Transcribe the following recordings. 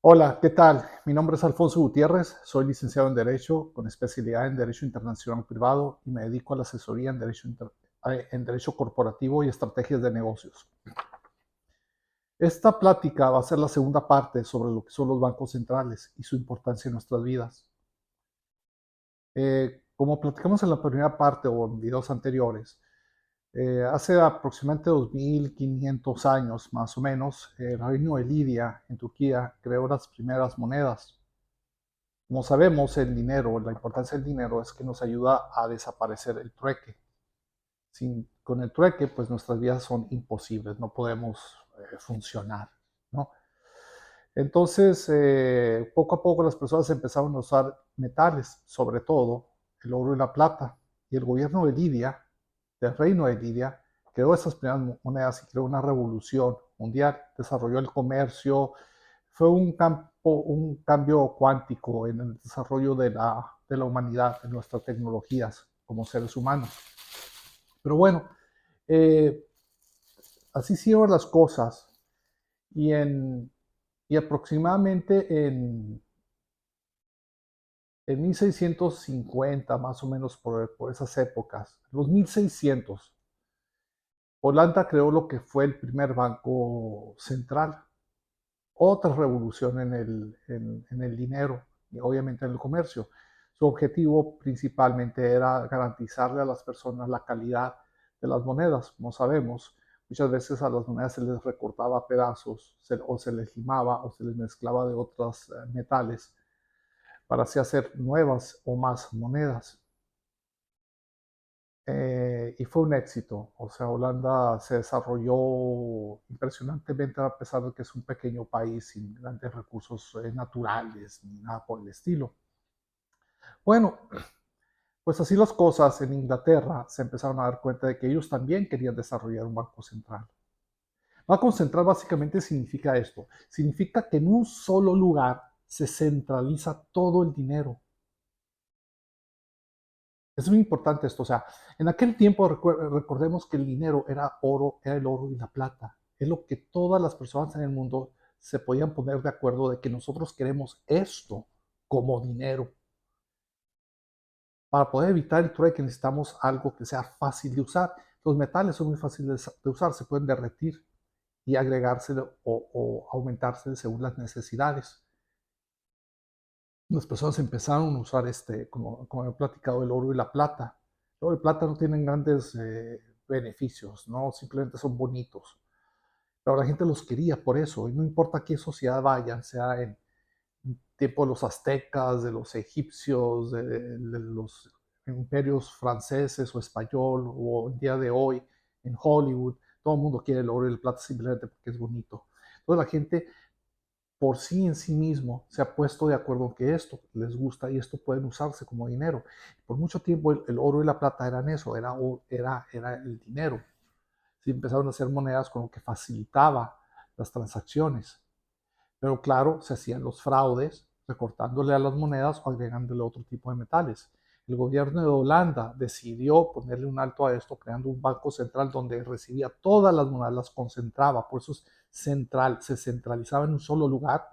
Hola, ¿qué tal? Mi nombre es Alfonso Gutiérrez, soy licenciado en Derecho con especialidad en Derecho Internacional Privado y me dedico a la asesoría en Derecho Corporativo y Estrategias de Negocios. Esta plática va a ser la segunda parte sobre lo que son los bancos centrales y su importancia en nuestras vidas. Como platicamos en la primera parte o en videos anteriores, hace aproximadamente 2500 años más o menos, el reino de Lidia en Turquía creó las primeras monedas. Como sabemos, el dinero, la importancia del dinero es que nos ayuda a desaparecer el trueque. Con el trueque, pues nuestras vidas son imposibles, no podemos funcionar, ¿no? Entonces, poco a poco las personas empezaron a usar metales, sobre todo el oro y la plata. Y el gobierno de Lidia, del reino de Lidia, creó esas primeras monedas y creó una revolución mundial, desarrolló el comercio, fue un cambio cuántico en el desarrollo de la humanidad, en nuestras tecnologías como seres humanos. Pero bueno, eh, así hicieron las cosas y, y aproximadamente en 1650, más o menos por esas épocas, los 1600, Holanda creó lo que fue el primer banco central. Otra revolución en el dinero y obviamente en el comercio. Su objetivo principalmente era garantizarle a las personas la calidad de las monedas. Como sabemos, muchas veces a las monedas se les recortaba pedazos o se les limaba o se les mezclaba de otros metales para así hacer nuevas o más monedas. Y fue un éxito. O sea, Holanda se desarrolló impresionantemente a pesar de que es un pequeño país sin grandes recursos naturales ni nada por el estilo. Bueno, pues así las cosas en Inglaterra se empezaron a dar cuenta de que ellos también querían desarrollar un banco central. Banco central básicamente significa esto, significa que en un solo lugar se centraliza todo el dinero. Es muy importante esto, o sea, en aquel tiempo recordemos que el dinero era oro, era el oro y la plata. Es lo que todas las personas en el mundo se podían poner de acuerdo de que nosotros queremos esto como dinero. Para poder evitar el trueque necesitamos algo que sea fácil de usar. Los metales son muy fáciles de usar, se pueden derretir y agregarse o aumentarse según las necesidades. Las personas empezaron a usar como he platicado, el oro y la plata. El oro y plata no tienen grandes beneficios, ¿no? Simplemente son bonitos. Pero la gente los quería por eso, y no importa a qué sociedad vayan, sea en tiempo de los aztecas, de los egipcios, de los imperios franceses o español, o el día de hoy en Hollywood, todo el mundo quiere el oro y la plata simplemente porque es bonito. Entonces la gente por sí en sí mismo se ha puesto de acuerdo en que esto les gusta y esto pueden usarse como dinero. Por mucho tiempo el oro y la plata eran eso, era el dinero. Sí, empezaron a hacer monedas con lo que facilitaba las transacciones. Pero claro, se hacían los fraudes recortándole a las monedas o agregándole otro tipo de metales. El gobierno de Holanda decidió ponerle un alto a esto, creando un banco central donde recibía todas las monedas, las concentraba, por eso es central, se centralizaba en un solo lugar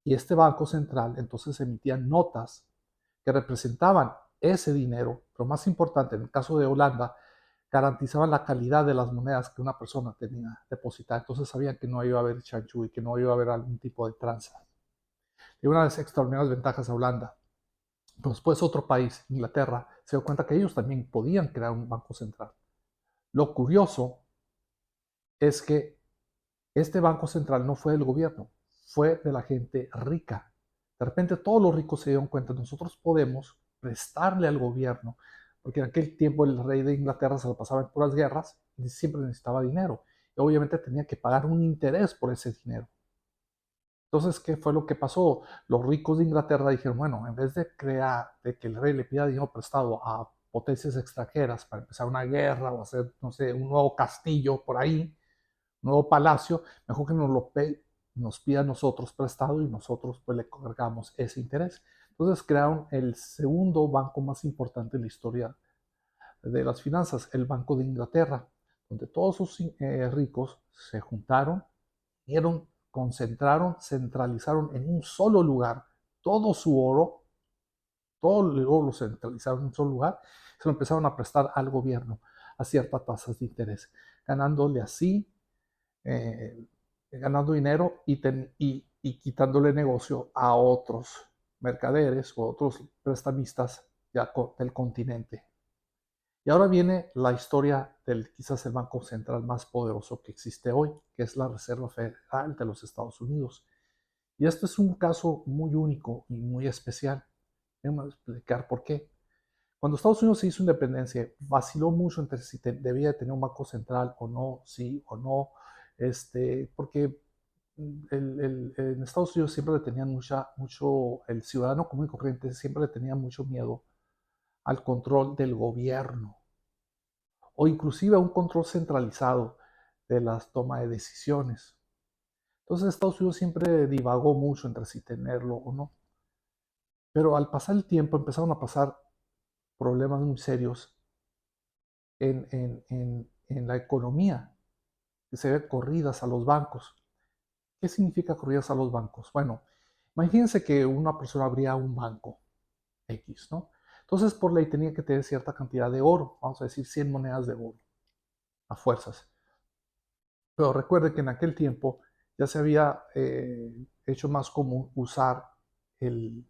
y este banco central entonces emitía notas que representaban ese dinero, pero más importante, en el caso de Holanda, garantizaban la calidad de las monedas que una persona tenía depositada. Entonces sabían que no iba a haber chanchú y que no iba a haber algún tipo de tranza. Y una de las extraordinarias ventajas a Holanda. Pero después otro país, Inglaterra, se dio cuenta que ellos también podían crear un banco central. Lo curioso es que este banco central no fue del gobierno, fue de la gente rica. De repente todos los ricos se dieron cuenta, nosotros podemos prestarle al gobierno, porque en aquel tiempo el rey de Inglaterra se lo pasaba en puras guerras y siempre necesitaba dinero. Y obviamente tenía que pagar un interés por ese dinero. Entonces, ¿qué fue lo que pasó? Los ricos de Inglaterra dijeron, bueno, en vez de que el rey le pida dinero prestado a potencias extranjeras para empezar una guerra o hacer, no sé, un nuevo castillo por ahí, nuevo palacio, mejor que nos pida a nosotros prestado y nosotros pues le cargamos ese interés. Entonces crearon el segundo banco más importante en la historia de las finanzas, el Banco de Inglaterra, donde todos sus ricos se juntaron, dieron concentraron, centralizaron en un solo lugar todo su oro, todo el oro lo centralizaron en un solo lugar, se lo empezaron a prestar al gobierno a ciertas tasas de interés, ganándole así, eh, ganando dinero y quitándole negocio a otros mercaderes o otros prestamistas ya del continente. Y ahora viene la historia del quizás el banco central más poderoso que existe hoy, que es la Reserva Federal de los Estados Unidos. Y esto es un caso muy único y muy especial. Déjame explicar por qué. Cuando Estados Unidos se hizo independencia, vaciló mucho entre si debía tener un banco central o no, sí o no, porque en Estados Unidos siempre le tenían el ciudadano común y corriente siempre le tenía mucho miedo al control del gobierno o inclusive a un control centralizado de la toma de decisiones. Entonces Estados Unidos siempre divagó mucho entre si tenerlo o no. Pero al pasar el tiempo empezaron a pasar problemas muy serios en la economía, que se ve corridas a los bancos. ¿Qué significa corridas a los bancos? Bueno, imagínense que una persona abría un banco X, ¿no? Entonces por ley tenía que tener cierta cantidad de oro, vamos a decir 100 monedas de oro, a fuerzas. Pero recuerde que en aquel tiempo ya se había hecho más común el,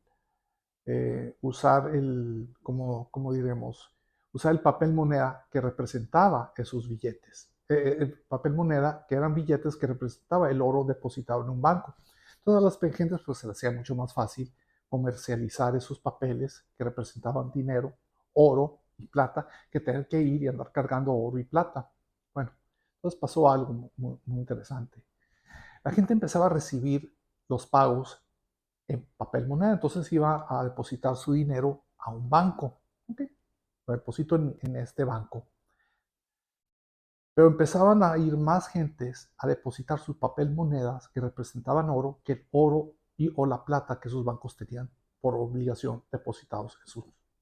como diremos, usar el papel moneda que representaba esos billetes. El papel moneda que eran billetes que representaba el oro depositado en un banco. Todas las gentes pues se les hacía mucho más fácil comercializar esos papeles que representaban dinero, oro y plata, que tener que ir y andar cargando oro y plata. Bueno, entonces pasó algo muy interesante. La gente empezaba a recibir los pagos en papel moneda, entonces iba a depositar su dinero a un banco. ¿Okay? Lo deposito en este banco. Pero empezaban a ir más gentes a depositar sus papel monedas que representaban oro que el oro o la plata que esos bancos tenían por obligación depositados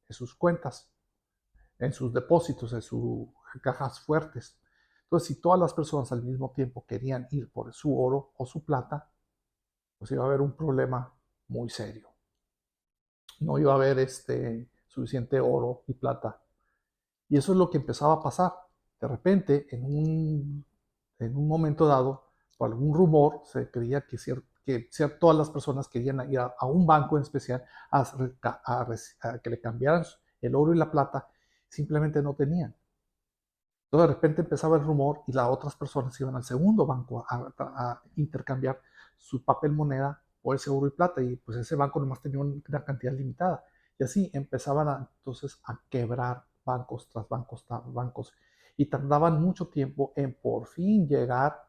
en sus cuentas, en sus depósitos, en sus cajas fuertes. Entonces, si todas las personas al mismo tiempo querían ir por su oro o su plata, pues iba a haber un problema muy serio. No iba a haber suficiente oro y plata. Y eso es lo que empezaba a pasar. De repente, en un momento dado, por algún rumor, se creía que todas las personas querían ir a un banco en especial a que le cambiaran el oro y la plata, simplemente no tenían. Entonces de repente empezaba el rumor y las otras personas iban al segundo banco a intercambiar su papel moneda por ese oro y plata y pues ese banco nomás tenía una cantidad limitada. Y así empezaban entonces a quebrar bancos tras bancos y tardaban mucho tiempo en por fin llegar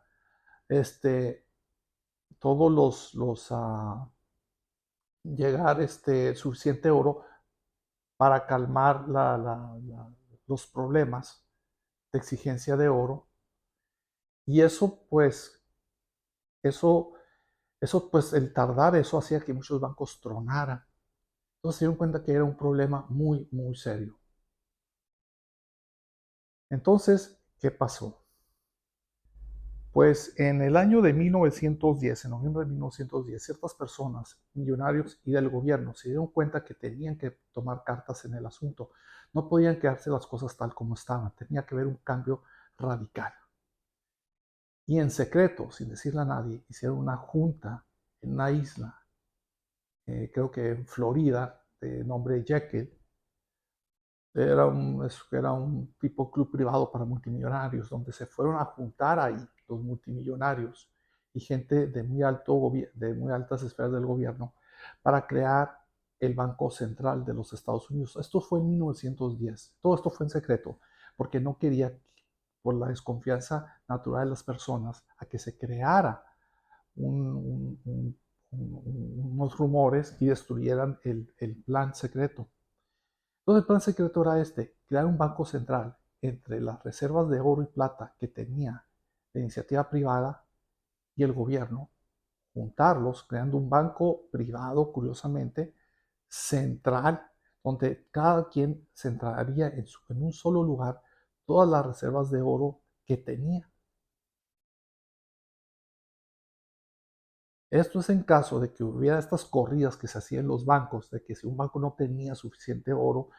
todos llegar suficiente oro para calmar los problemas de exigencia de oro. Y eso, pues, el tardar eso hacía que muchos bancos tronaran. Entonces se dieron cuenta que era un problema muy serio. Entonces, ¿qué pasó? Pues en el año de 1910, en noviembre de 1910, ciertas personas, millonarios y del gobierno, se dieron cuenta que tenían que tomar cartas en el asunto. No podían quedarse las cosas tal como estaban. Tenía que haber un cambio radical. Y en secreto, sin decirle a nadie, hicieron una junta en una isla, creo que en Florida, de nombre Jekyll. Era un tipo club privado para multimillonarios, donde se fueron a juntar ahí los multimillonarios y gente de muy altas esferas del gobierno para crear el Banco Central de los Estados Unidos. Esto fue en 1910. Todo esto fue en secreto, porque no quería, por la desconfianza natural de las personas, a que se creara unos rumores y destruyeran el plan secreto. Entonces el plan secreto era crear un banco central entre las reservas de oro y plata que tenía la iniciativa privada y el gobierno, juntarlos, creando un banco privado, curiosamente, central, donde cada quien centraría en un solo lugar todas las reservas de oro que tenía. Esto es en caso de que hubiera estas corridas que se hacían en los bancos, de que si un banco no tenía suficiente oro,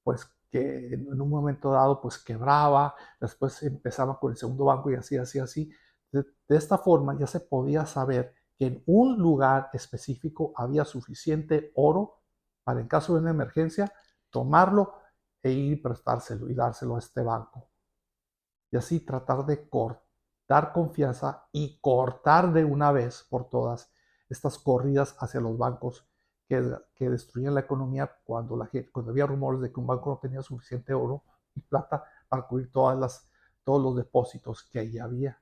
pues que en un momento dado pues quebraba, después empezaba con el segundo banco y así, así, así. De esta forma ya se podía saber que en un lugar específico había suficiente oro para en caso de una emergencia tomarlo e ir y prestárselo y dárselo a este banco. Y así tratar de dar confianza y cortar de una vez por todas estas corridas hacia los bancos que destruían la economía cuando había rumores de que un banco no tenía suficiente oro y plata para cubrir todos los depósitos que ahí había,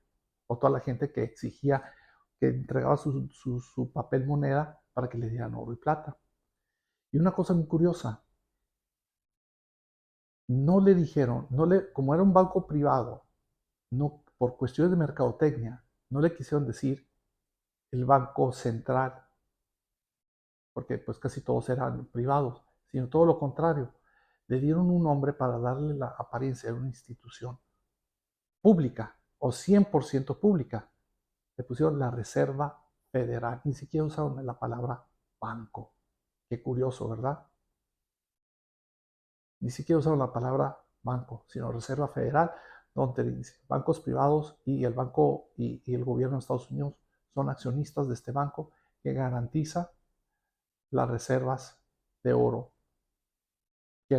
o toda la gente que exigía, que entregaba su papel moneda para que le dieran oro y plata. Y una cosa muy curiosa, no le dijeron, como era un banco privado, no, por cuestiones de mercadotecnia, no le quisieron decir el Banco Central, porque pues casi todos eran privados, sino todo lo contrario. Le dieron un nombre para darle la apariencia de una institución pública o 100% pública. Le pusieron la Reserva Federal, ni siquiera usaron la palabra banco. Qué curioso, ¿verdad? Ni siquiera usaron la palabra banco, sino Reserva Federal, donde bancos privados y el banco y el gobierno de Estados Unidos son accionistas de este banco que garantiza las reservas de oro, que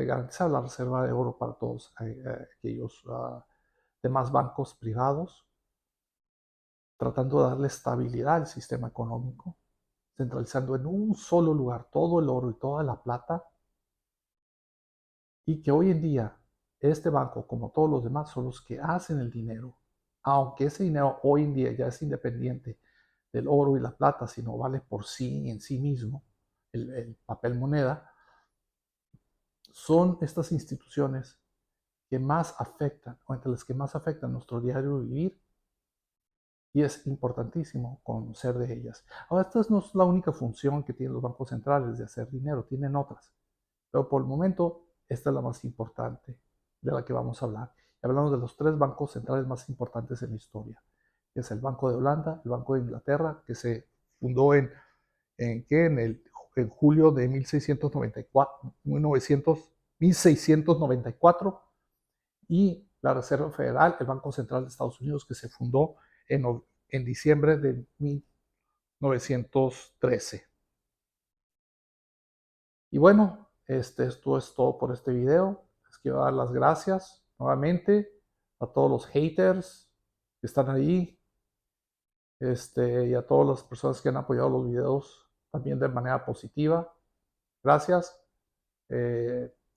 garantiza la reserva de oro para todos aquellos demás bancos privados, tratando de darle estabilidad al sistema económico, centralizando en un solo lugar todo el oro y toda la plata, y que hoy en día este banco, como todos los demás, son los que hacen el dinero, aunque ese dinero hoy en día ya es independiente del oro y la plata, sino vale por sí en sí mismo, el papel moneda. Son estas instituciones que más afectan, o entre las que más afectan nuestro diario vivir, y es importantísimo conocer de ellas. Ahora, esta no es la única función que tienen los bancos centrales de hacer dinero, tienen otras, pero por el momento esta es la más importante de la que vamos a hablar. Y hablamos de los 3 bancos centrales más importantes en la historia, que es el Banco de Holanda, el Banco de Inglaterra, que se fundó en julio de 1694, 1694, y la Reserva Federal, el Banco Central de Estados Unidos, que se fundó en diciembre de 1913. Y bueno, esto es todo por este video. Les quiero dar las gracias nuevamente a todos los haters que están ahí, y a todas las personas que han apoyado los videos también de manera positiva. Gracias.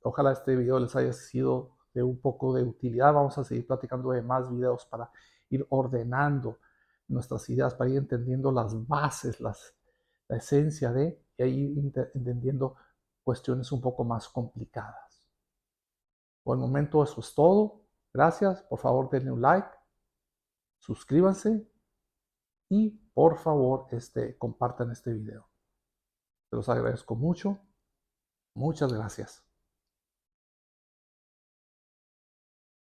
Ojalá este video les haya sido de un poco de utilidad. Vamos a seguir platicando de más videos para ir ordenando nuestras ideas, para ir entendiendo las bases, la esencia de, y ahí entendiendo cuestiones un poco más complicadas. Por el momento eso es todo. Gracias. Por favor denle un like, suscríbanse y por favor compartan este video. Se los agradezco mucho. Muchas gracias.